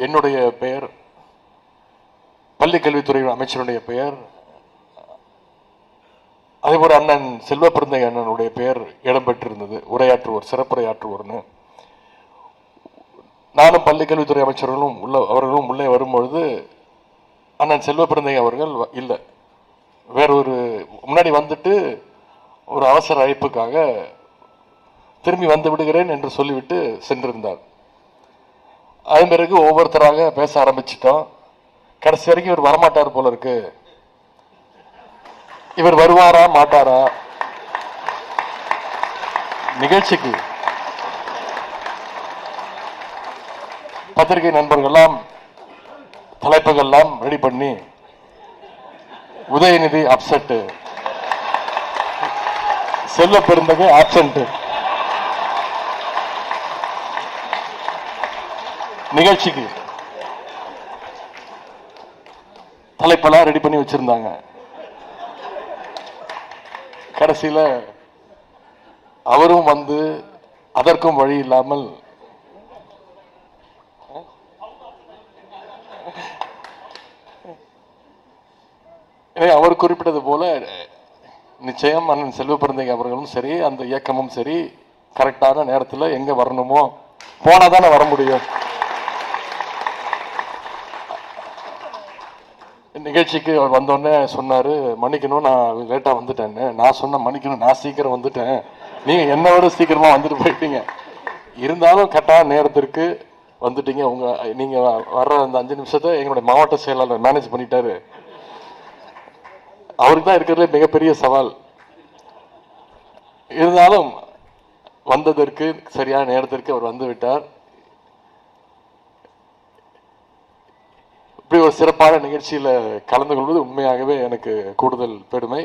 என்னுடைய பெயர், பள்ளிக்கல்வித்துறை அமைச்சருடைய பெயர், அதேபோல அண்ணன் செல்வப்பிரந்தை அண்ணனுடைய பெயர் இடம்பெற்றிருந்தது. உரையாற்றுவோர், சிறப்புரையாற்றுவோர்னு. நானும் பள்ளிக்கல்வித்துறை அமைச்சர்களும் அவர்களும் உள்ளே வரும்பொழுது அண்ணன் செல்வப்பிரந்தை அவர்கள் இல்லை, வேறொரு முன்னாடி வந்துட்டு ஒரு அவசர அழைப்புக்காக திரும்பி வந்து விடுகிறேன் என்று சொல்லிவிட்டு சென்றிருந்தார். அதன் பிறகு ஒவ்வொருத்தராக பேச ஆரம்பிச்சிட்டோம். கடைசி வரைக்கும் இவர் வரமாட்டார் போல இருக்கு. இவர் வருவாரா மாட்டாரா நிகழ்ச்சிக்கு? பத்திரிகை நண்பர்கள்லாம் தலைப்புகள்லாம் ரெடி பண்ணி, உதயநிதி அப்செட், செல்வ பெருந்தகை ஆப்சென்ட், நிகழ்ச்சிக்கு தலைப்பெல்லாம் ரெடி பண்ணி வச்சிருந்தாங்க. கடைசியில் அவரும் வந்து அதற்கும் வழி இல்லாமல் அவர் குறிப்பிட்டது போல நிச்சயம் அண்ணன் செல்வப்பிரந்தை அவர்களும் சரி, அந்த இயக்கமும் சரி, கரெக்டான நேரத்தில் எங்க வரணுமோ போனாதானே வர முடியும். நிகழ்ச்சிக்கு அவர் வந்தோடனே சொன்னாரு, மன்னிக்கணும் நான் லேட்டா வந்துட்டேன்னு. நான் சொன்ன மன்னிக்கணும், நான் சீக்கிரம் வந்துட்டேன், நீங்க என்னோட சீக்கிரமா வந்துட்டு போயிட்டீங்க. இருந்தாலும் கரெக்டான நேரத்திற்கு வந்துட்டீங்க. நீங்க வர்ற அந்த 5 நிமிஷத்தை எங்களுடைய மாவட்ட செயலாளர் மேனேஜ் பண்ணிட்டாரு. அவருக்கு தான் இருக்கிறதுல மிகப்பெரிய சவால். இருந்தாலும் வந்ததற்கு சரியான நேரத்திற்கு அவர் வந்து விட்டார். இப்படி ஒரு சிறப்பான நிகழ்ச்சியில் கலந்து கொள்வது உண்மையாகவே எனக்கு கூடுதல் பெருமை.